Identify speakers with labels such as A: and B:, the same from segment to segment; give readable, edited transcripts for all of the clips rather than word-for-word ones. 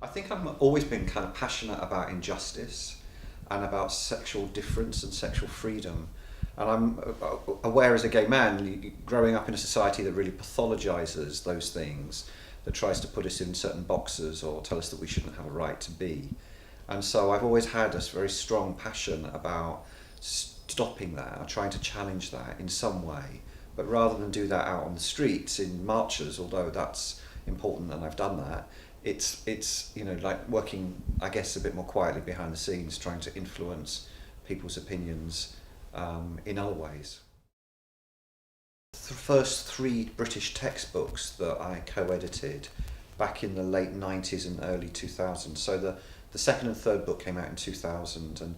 A: I think I've always been kind of passionate about injustice and about sexual difference and sexual freedom. And I'm aware as a gay man, growing up in a society that really pathologizes those things, that tries to put us in certain boxes or tell us that we shouldn't have a right to be. And so I've always had a very strong passion about stopping that, or trying to challenge that in some way. But rather than do that out on the streets in marches, although that's important and I've done that, it's like working, I guess, a bit more quietly behind the scenes, trying to influence people's opinions in other ways. The first three British textbooks that I co-edited back in the late 90s and early 2000s. So the second and third book came out in 2000, and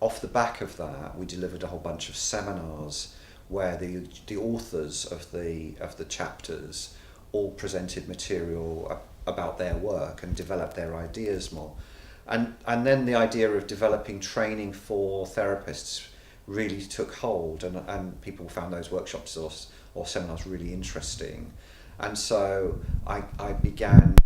A: off the back of that we delivered a whole bunch of seminars where the authors of the chapters all presented material about their work and developed their ideas more. And then the idea of developing training for therapists really took hold, and people found those workshops or seminars really interesting. And so I began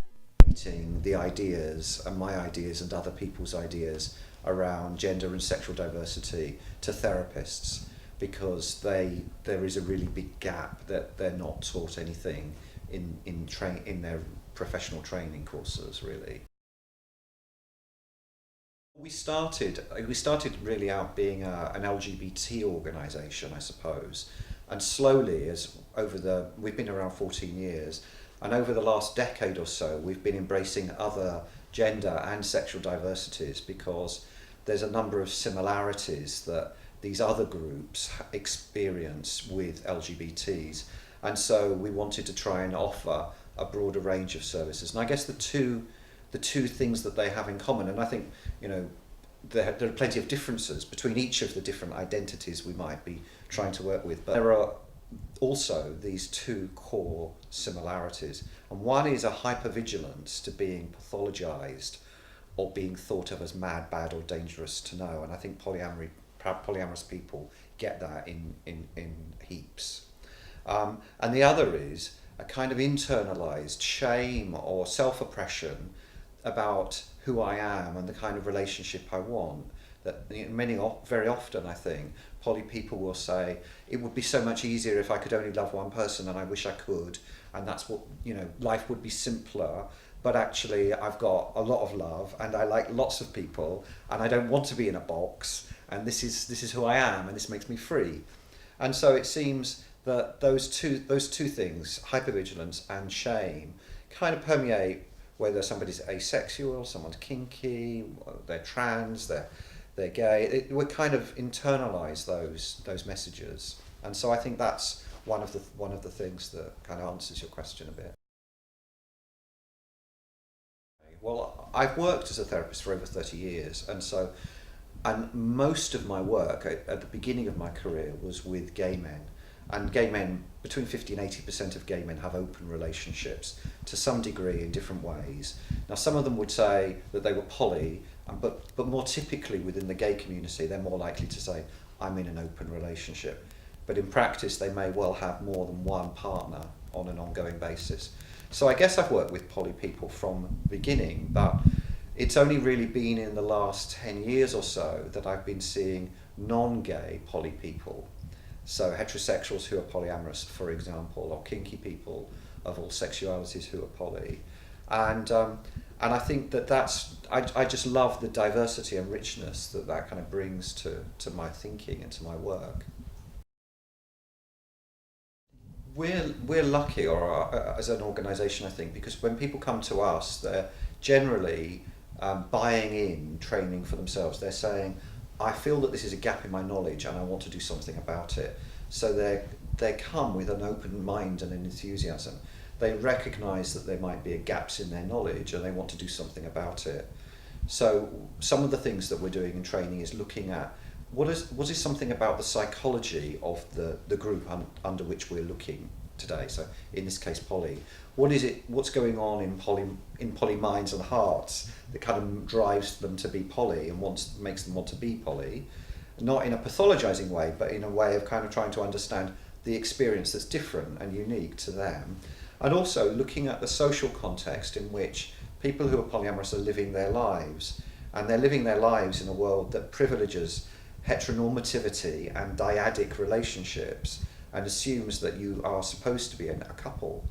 A: meeting the ideas and my ideas and other people's ideas around gender and sexual diversity to therapists, because there is a really big gap that they're not taught anything in their professional training courses, really. We started really out being an LGBT organisation, I suppose, and slowly, we've been around 14 years, and over the last decade or so, we've been embracing other gender and sexual diversities, because there's a number of similarities that these other groups experience with LGBTs, and so we wanted to try and offer a broader range of services. And I guess the two things that they have in common, and I think there are plenty of differences between each of the different identities we might be trying to work with, but there are also these two core similarities, and one is a hypervigilance to being pathologized or being thought of as mad, bad or dangerous to know, and I think polyamorous people get that in heaps. And the other is a kind of internalized shame or self-oppression about who I am and the kind of relationship I want. That very often, I think, poly people will say, it would be so much easier if I could only love one person, and I wish I could, and that's what, life would be simpler, but actually I've got a lot of love and I like lots of people and I don't want to be in a box, and this is who I am, and this makes me free. And so it seems that those two things, hypervigilance and shame, kind of permeate whether somebody's asexual, someone's kinky, they're trans, they're gay. We kind of internalize those messages, and so I think that's one of the things that kind of answers your question a bit. Well, I've worked as a therapist for over 30 years, and most of my work at the beginning of my career was with gay men. And gay men, between 50 and 80% of gay men have open relationships to some degree in different ways. Now, some of them would say that they were poly, but more typically within the gay community, they're more likely to say, I'm in an open relationship. But in practice, they may well have more than one partner on an ongoing basis. So I guess I've worked with poly people from the beginning, but it's only really been in the last 10 years or so that I've been seeing non-gay poly people. So heterosexuals who are polyamorous, for example, or kinky people of all sexualities who are poly. And I think I just love the diversity and richness that kind of brings to my thinking and to my work. We're lucky, as an organisation, I think, because when people come to us, they're generally buying in training for themselves. They're saying, I feel that this is a gap in my knowledge and I want to do something about it. So they come with an open mind and an enthusiasm. They recognise that there might be gaps in their knowledge and they want to do something about it. So some of the things that we're doing in training is looking at what is something about the psychology of the group under which we're looking today. So in this case, poly. What's going on in poly minds and hearts that kind of drives them to be poly and makes them want to be poly, not in a pathologizing way, but in a way of kind of trying to understand the experience that's different and unique to them, and also looking at the social context in which people who are polyamorous are living their lives, and they're living their lives in a world that privileges heteronormativity and dyadic relationships and assumes that you are supposed to be a couple,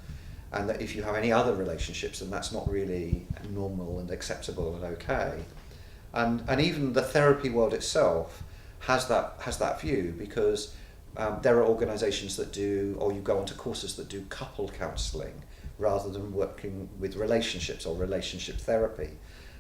A: and that if you have any other relationships, then that's not really normal and acceptable and okay. And even the therapy world itself has that view, because there are organisations that do, or you go onto courses that do couple counselling rather than working with relationships or relationship therapy.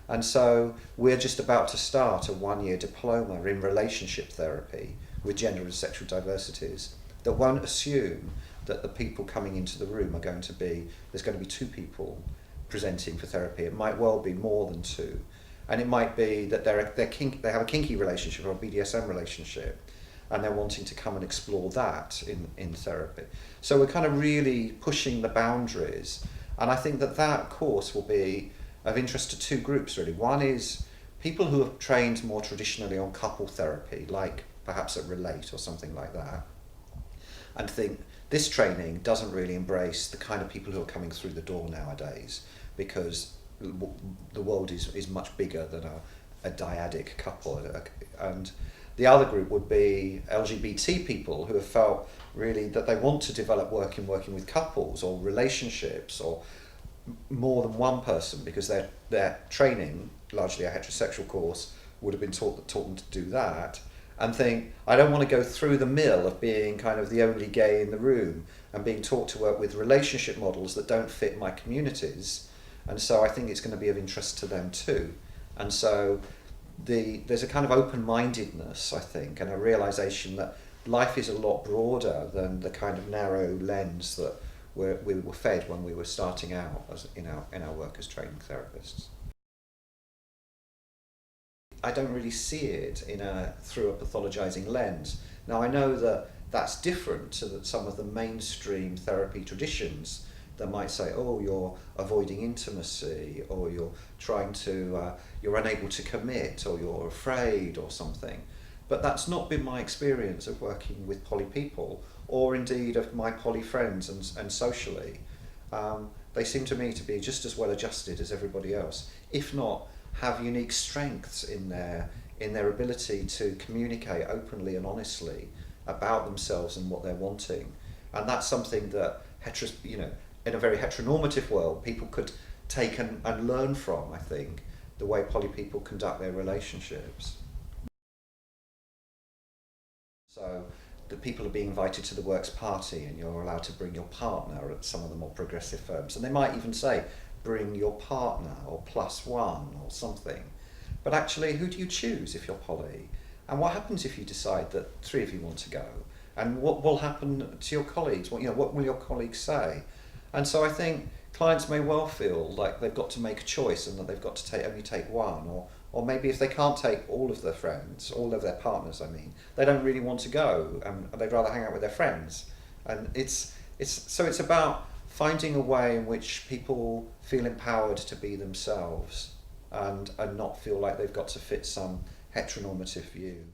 A: And so we're just about to start a 1-year diploma in relationship therapy with gender and sexual diversities that won't assume that the people coming into the room are going to be, there's going to be 2 people presenting for therapy. It might well be more than 2. And it might be that they have a kinky relationship or a BDSM relationship, and they're wanting to come and explore that in therapy. So we're kind of really pushing the boundaries. And I think that course will be of interest to 2 groups, really. One is people who have trained more traditionally on couple therapy, like perhaps at Relate or something like that, and think this training doesn't really embrace the kind of people who are coming through the door nowadays, because the world is much bigger than a dyadic couple. And the other group would be LGBT people who have felt really that they want to develop working with couples or relationships or more than one person, because their training, largely a heterosexual course, would have been taught them to do that, and think, I don't want to go through the mill of being kind of the only gay in the room and being taught to work with relationship models that don't fit my communities. And so I think it's going to be of interest to them too. And so there's a kind of open-mindedness, I think, and a realisation that life is a lot broader than the kind of narrow lens that we were fed when we were starting out as in our work as training therapists. I don't really see it through a pathologizing lens. Now, I know that that's different to some of the mainstream therapy traditions that might say, oh, you're avoiding intimacy, or you're unable to commit, or you're afraid or something. But that's not been my experience of working with poly people, or indeed of my poly friends and socially. They seem to me to be just as well adjusted as everybody else, if not have unique strengths in their ability to communicate openly and honestly about themselves and what they're wanting. And that's something that in a very heteronormative world, people could take and learn from, I think, the way poly people conduct their relationships. So the people are being invited to the works party, and you're allowed to bring your partner at some of the more progressive firms. And they might even say, bring your partner or +1 or something. But actually, who do you choose if you're poly? And what happens if you decide that 3 of you want to go? And what will happen to your colleagues? What will your colleagues say? And so I think clients may well feel like they've got to make a choice, and that they've got to only take one, or maybe if they can't take all of their friends, all of their partners, they don't really want to go, and they'd rather hang out with their friends. And it's about finding a way in which people feel empowered to be themselves and not feel like they've got to fit some heteronormative view.